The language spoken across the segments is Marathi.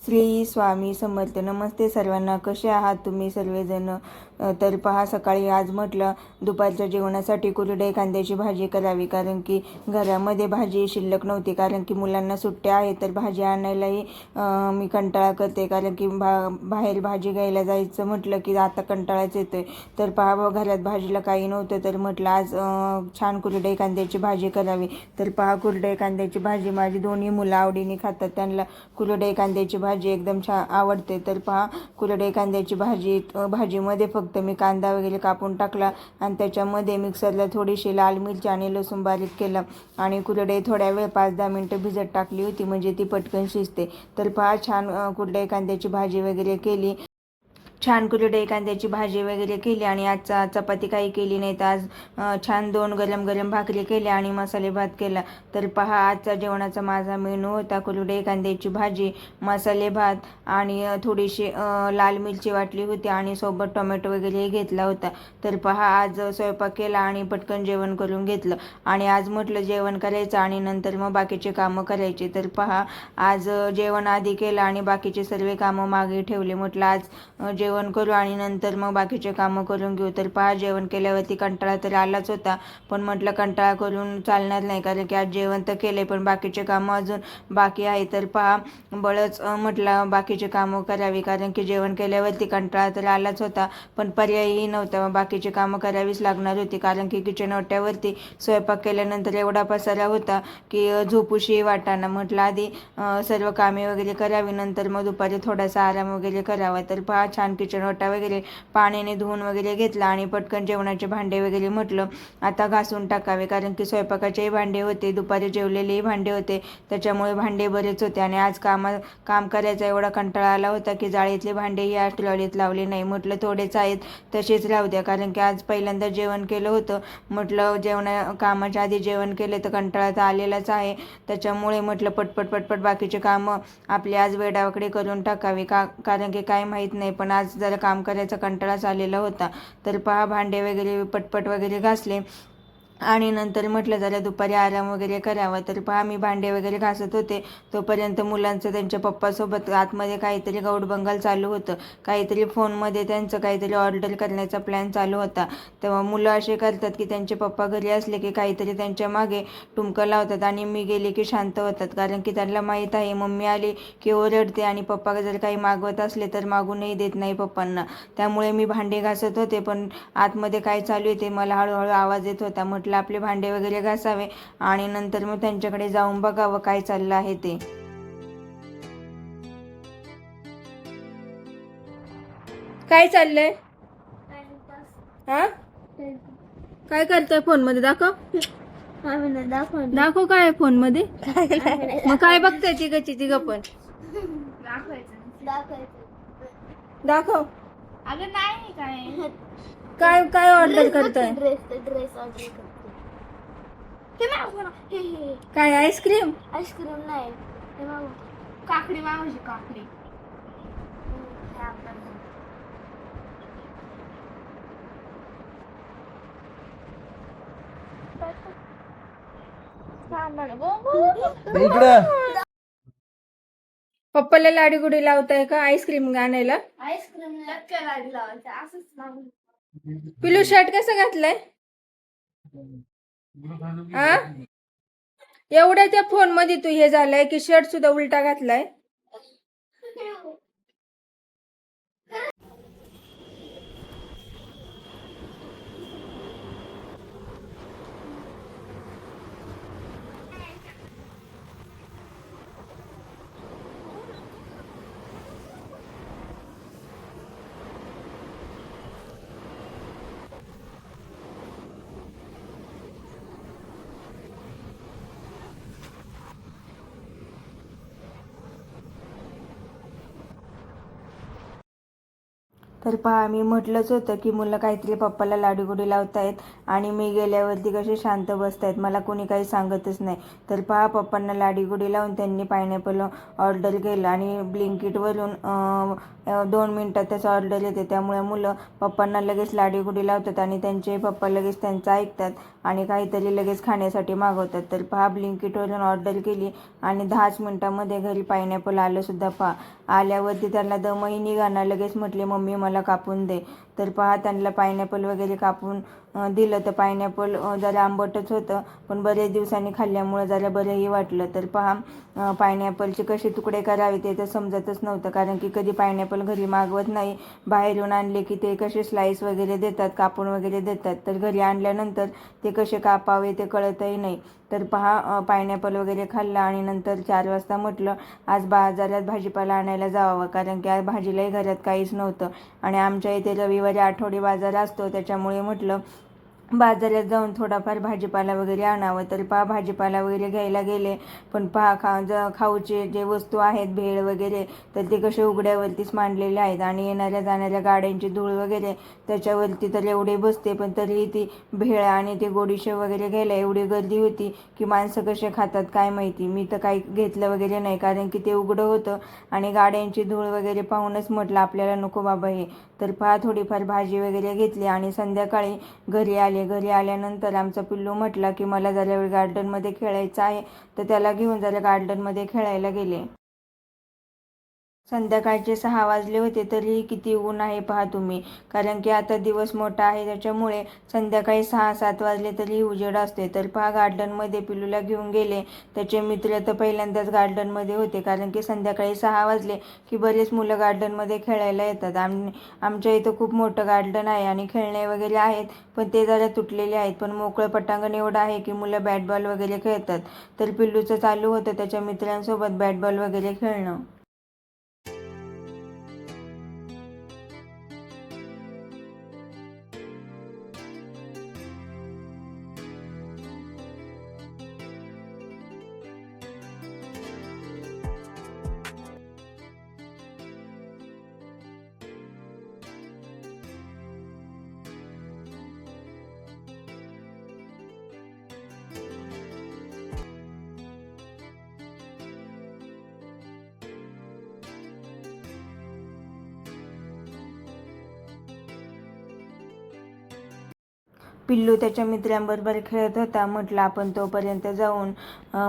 श्री स्वामी समर्थ. नमस्ते सर्वांना, कसे आहात तुम्ही सर्वजण. तर पहा, सकाळी आज म्हटलं दुपारच्या जेवणासाठी कुरडई कांद्याची भाजी करावी, कारण की घरामध्ये भाजी शिल्लक नव्हती. कारण की मुलांना सुट्ट्या आहेत, तर भाजी आणायलाही मी कंटाळा करते. कारण की बाहेर भाजी घ्यायला जायचं म्हटलं की आता कंटाळाच येतोय. तर पहा, घरात भाजीला काही नव्हतं, तर म्हटलं आज छान कुरडई कांद्याची भाजी करावी. तर पहा, कुरडई कांद्याची भाजी माझी दोन्ही मुलं आवडीने खातात. त्यांना कुरडई कांद्याची भाजी एकदम छान आवडते. तर पहा, कुरडई कांद्याची भाजीमध्ये फक्त मी कांदा वगैरे कापून टाकला आणि त्याच्यामध्ये मिक्सरला थोडीशी लाल मिरची आणि लसूण बारीक केलं आणि कुरडई थोड्या वेळ 5-10 मिनटं भिजत टाकली होती, म्हणजे ती पटकन शिजते. तर पहा, छान कुरडई कांद्याची भाजी वगैरे केली. छान कुरडई कांद्याची भाजी वगैरे केली आणि आज चपाती काही केली नाही, तर आज छान 2 गरम गरम भाकरी केल्या आणि मसाले भात केला. तर पहा, आजचा जेवणाचा माझा मेनू होता कुरडई कांद्याची भाजी, मसाले भात आणि थोडीशी लाल मिरची वाटली होती आणि सोबत टोमॅटो वगैरे घेतला होता. तर पहा, आज स्वयंपाक केला आणि पटकन जेवण करून घेतलं. आणि आज म्हटलं जेवण करायचं आणि नंतर मग बाकीचे कामं करायचे. तर पहा, आज जेवण आधी केलं आणि बाकीचे सर्व कामं मागे ठेवले. म्हटलं आज जेवण करू आणि नंतर मग बाकीचे कामं करून घेऊ. तर पहा, जेवण केल्यावरती कंटाळा तर आलाच होता, पण म्हटलं कंटाळा करून चालणार नाही, कारण की आज जेवण तर केले पण बाकीचे कामं अजून बाकी आहे. तर पहा, बळच म्हटलं बाकीचे कामं करावी, कारण की जेवण केल्यावरती कंटाळा तर आलाच होता, पण पर्यायही नव्हता. बाकीचे कामं करावीच लागणार होती, कारण की किचन ओट्यावरती स्वयंपाक केल्यानंतर एवढा पसारा होता की झोपूशी वाटाणा. म्हटलं आधी सर्व कामे वगैरे करावी, नंतर मग दुपारी थोडासा आराम वगैरे करावा. तर पहा, छान किचन ओटा वगैरे पाण्याने धुवून वगैरे घेतला आणि पटकन जेवणाचे भांडे वगैरे म्हटलं आता घासून टाकावे, कारण की स्वयंपाकाचेही भांडे होते, दुपारी जेवलेलेही भांडे होते, त्याच्यामुळे भांडे बरेच होते. आणि आज काम करायचा एवढा कंटाळा आला होता की जाळीतले भांडेही आज ट्रॉलीत लावले नाही. म्हटलं थोडेच आहेत तसेच राहू द्या, कारण की आज पहिल्यांदा जेवण केलं होतं. म्हटलं कामाच्या आधी जेवण केलं तर कंटाळा तर आलेलाच आहे, त्याच्यामुळे म्हटलं पटपट बाकीचे कामं आपले आज वेडावाकडे करून टाकावे, कारण की काय माहीत नाही, पण आज जरा काम करायचा कंटाळाच आलेला होता. तर पहा, भांडे वगैरे पटपट वगैरे घासले आणि नंतर म्हटलं जरा दुपारी आराम वगैरे करावा. तर पहा, मी भांडे वगैरे घासत होते तोपर्यंत मुलांचं त्यांच्या पप्पासोबत आतमध्ये काहीतरी गौडबंगाल चालू होतं. काहीतरी फोनमध्ये त्यांचं काहीतरी ऑर्डर करण्याचा प्लॅन चालू होता. तेव्हा मुलं असे करतात की त्यांचे पप्पा घरी असले की काहीतरी त्यांच्या मागे टुमकं लावतात आणि मी गेले की शांत होतात, कारण की त्यांना माहीत आहे मम्मी आली की ओरडते आणि पप्पा जर काही मागवत असले तर मागूनही देत नाही पप्पांना. त्यामुळे मी भांडे घासत होते, पण आतमध्ये काय चालू आहे ते मला हळूहळू आवाज येत होता. म्हटलं आपले भांडे वगैरे घासावे आणि नंतर मग त्यांच्याकडे जाऊन बघावं काय चाललं आहे ते. काय चाललंय? हा, काय करताय फोन मध्ये? दाखव दाखव काय फोन मध्ये. मग काय बघताय तिघ पण? दाखव. अगं नाही काय काय काय ऑर्डर करताय? ड्रेस ऑर्डर करते. काय आईस्क्रीम? आईस्क्रीम नाही, हे मागव. काकडी मागवली, काकडी. पप्पाला लाडीगुडी लावताय का आईस्क्रीम आणायला? आईस्क्रीम नक्की लाडी लावायचं असंच लावून. पिलू शर्ट कसं घातलाय? हा, एवढ्या त्या फोन मध्ये तू हे झालंय की शर्ट सुद्धा उलटा घातलाय. तर पहा मी म्हटलंच होतं की मुलं काहीतरी पप्पाला लाडीगोडी लावतायत आणि मी गेल्यावरती कसे शांत बसतायत, मला कोणी काही सांगतच नाही. तर पहा पप्पांना लाडीगोडी लावून त्यांनी पायनॅपल ऑर्डर केलं आणि ब्लिंकिटवरून 2 मिनिटातच ऑर्डर येते. त्यामुळे मुलं पप्पांना लगेच लाडीगोडी लावतात आणि त्यांचे पप्पा लगेच त्यांचं ऐकतात आणि काहीतरी लगेच खाण्यासाठी मागवतात. तर पहा ब्लिंकिटवरून ऑर्डर केली आणि 10च मिनिटामध्ये घरी पायनॅपल आलं सुद्धा. पहा आल्यावरती त्यांना दमही निघाना, लगेच म्हटले मम्मी मला कापून दे. तर पहा त्यांना पायनॅपल वगैरे कापून दिलं. तर पायनॅपल जरा आंबटच होतं, पण बरेच दिवसांनी खाल्ल्यामुळं जरा बरंही वाटलं. तर पहा पायनॅपलचे कसे तुकडे करावे ते तर समजतच नव्हतं, कारण की कधी पायनॅपल घरी मागवत नाही. बाहेरून आणले की ते कसे स्लाईस वगैरे देतात, कापून वगैरे देतात, तर घरी आणल्यानंतर ते कसे कापावे ते कळतही नाही. तर पहा पायनॅपल वगैरे खाल्ला आणि नंतर 4 वाजता म्हटलं आज बाजारात भाजीपाला आणायला जावं, कारण की आज भाजीलाही घरात काहीच नव्हतं आणि आमच्या इथे रविवारी आठवडी बाजार असतो. त्याच्यामुळे म्हटलं बाजारात जाऊन थोडाफार भाजीपाला वगैरे आणावं. तर पहा भाजीपाला वगैरे घ्यायला गेले, पण पहा खाऊचे जे वस्तू आहेत भेळ वगैरे, तर ते कसे उघड्यावरतीच मांडलेले आहेत आणि येणाऱ्या जाणाऱ्या गाड्यांची धूळ वगैरे त्याच्यावरती तर एवढे बसते, पण तरीही ती भेळ आणि ते गोडीशेव वगैरे घ्यायला एवढी गर्दी होती की माणसं कसे खातात काय माहिती. मी तर काही घेतलं वगैरे नाही, कारण की ते उघडं होतं आणि गाड्यांची धूळ वगैरे पाहूनच म्हटलं आपल्याला नको बाबा हे. तर पहा थोडीफार भाजी वगैरे घेतली आणि संध्याकाळी घरी आले. घरी आल्यानंतर आमचा पिल्लू म्हटला की मला जरा वेळ गार्डनमध्ये खेळायचं आहे, तर त्याला घेऊन जरा गार्डनमध्ये खेळायला गेले. संध्याकाळचे 6 वाजले होते, तरीही किती ऊन आहे पहा तुम्ही, कारण की आता दिवस मोठा आहे त्याच्यामुळे संध्याकाळी 6-7 वाजले तरीही उजेड असते. तर पहा गार्डनमध्ये पिल्लूला घेऊन गेले. त्याचे मित्र तर पहिल्यांदाच गार्डनमध्ये होते, कारण की संध्याकाळी 6 वाजले की बरेच मुलं गार्डनमध्ये खेळायला येतात. आमच्या इथं खूप मोठं गार्डन आहे आणि खेळणे वगैरे आहेत, पण ते जरा तुटलेले आहेत. पण मोकळं पटांगण एवढं आहे की मुलं बॅट बॉल वगैरे खेळतात. तर पिल्लूचं चालू होतं त्याच्या मित्रांसोबत बॅट बॉल वगैरे खेळणं. पिल्लू त्याच्या मित्रांबरोबर खेळत होता. म्हटलं आपण तोपर्यंत जाऊन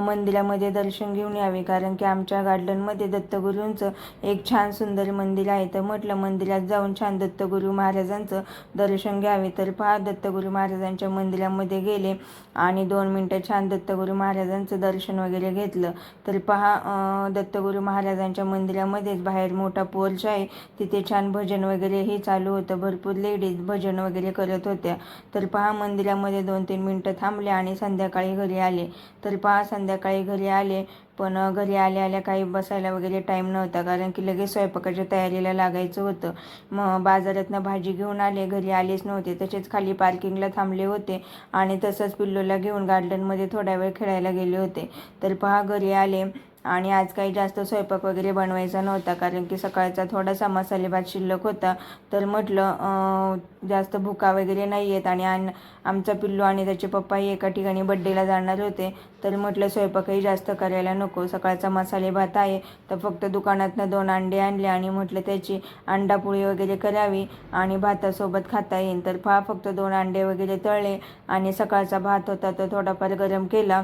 मंदिरामध्ये दर्शन घेऊन यावे, कारण की आमच्या गार्डनमध्ये दत्तगुरूंचं एक छान सुंदर मंदिर आहे. तर म्हटलं मंदिरात जाऊन छान दत्तगुरू महाराजांचं दर्शन घ्यावे. तर पहा दत्तगुरू महाराजांच्या मंदिरामध्ये गेले आणि 2 मिनटं छान दत्तगुरू महाराजांचं दर्शन वगैरे घेतलं. तर पहा दत्तगुरू महाराजांच्या मंदिरामध्येच बाहेर मोठा पोर्च आहे, तिथे छान भजन वगैरेही चालू होतं. भरपूर लेडीज भजन वगैरे करत होत्या. तर पहा मंदिरामध्ये 2-3 मिनटं थांबले आणि संध्याकाळी घरी आले. तर पहा संध्याकाळी घरी आले, पण घरी आल्या आल्या काही बसायला वगैरे टाईम नव्हता, कारण की लगेच स्वयंपाकाच्या तयारीला लागायचं होतं. मग बाजारातनं भाजी घेऊन आले, घरी आलेच नव्हते, तसेच खाली पार्किंगला थांबले होते आणि तसंच पिल्लूला घेऊन गार्डनमध्ये थोडा वेळ खेळायला गेले होते. तर पहा घरी आले आणि आज काही जास्त स्वयंपाक वगैरे बनवायचा नव्हता, कारण की सकाळचा थोडासा मसाले भात शिल्लक होता. तर म्हटलं जास्त भुका वगैरे नाही आहेत आणि आमचा पिल्लू आणि त्याचे पप्पाही एका ठिकाणी बड्डेला जाणार होते. तर म्हटलं स्वयंपाकही जास्त करायला नको, सकाळचा मसाले भात आहे, तर फक्त दुकानातनं 2 अंडे आणले आणि म्हटलं त्याची अंडापोळी वगैरे करावी आणि भातासोबत खाता येईल. तर पहा फक्त 2 अंडे वगैरे तळले आणि सकाळचा भात होता तो थोडाफार गरम केला.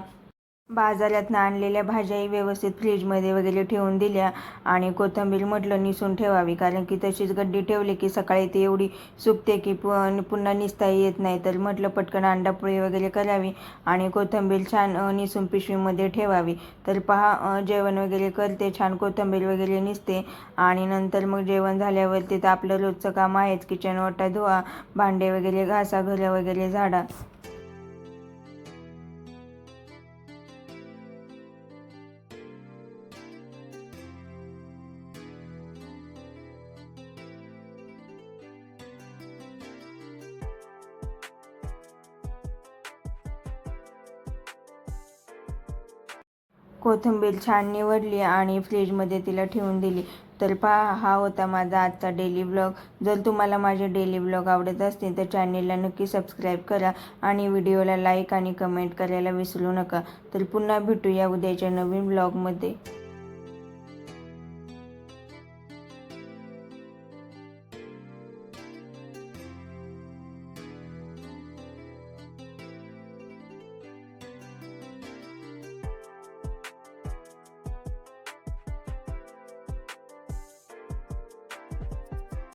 बाजारातनं आणलेल्या भाज्याही व्यवस्थित फ्रीजमध्ये वगैरे ठेवून दिल्या आणि कोथिंबीर म्हटलं निसून ठेवावी, कारण की तशीच गड्डी ठेवली की सकाळी ती एवढी सुकते की पुन्हा निसताही येत नाही. तर म्हटलं पटकन अंडापोळी वगैरे करावी आणि कोथिंबीर छान निसून पिशवीमध्ये ठेवावी. तर पहा जेवण वगैरे करते, छान कोथिंबीर वगैरे निसते आणि नंतर मग जेवण झाल्यावरती तर आपलं रोजचं काम आहेच, किचन ओटा धुवा, भांडे वगैरे घासा, घरं वगैरे झाडा. कोथिंबीर छान निवडली आणि फ्रीजमध्ये तिला ठेवून दिली. तर पहा, हा होता माझा आजचा डेली व्लॉग. जर तुम्हाला माझे डेली व्लॉग आवडत असतील तर चॅनेलला नक्की सबस्क्राईब करा आणि व्हिडिओला लाईक आणि कमेंट करायला विसरू नका. तर पुन्हा भेटूया उद्याच्या नवीन व्लॉगमध्ये.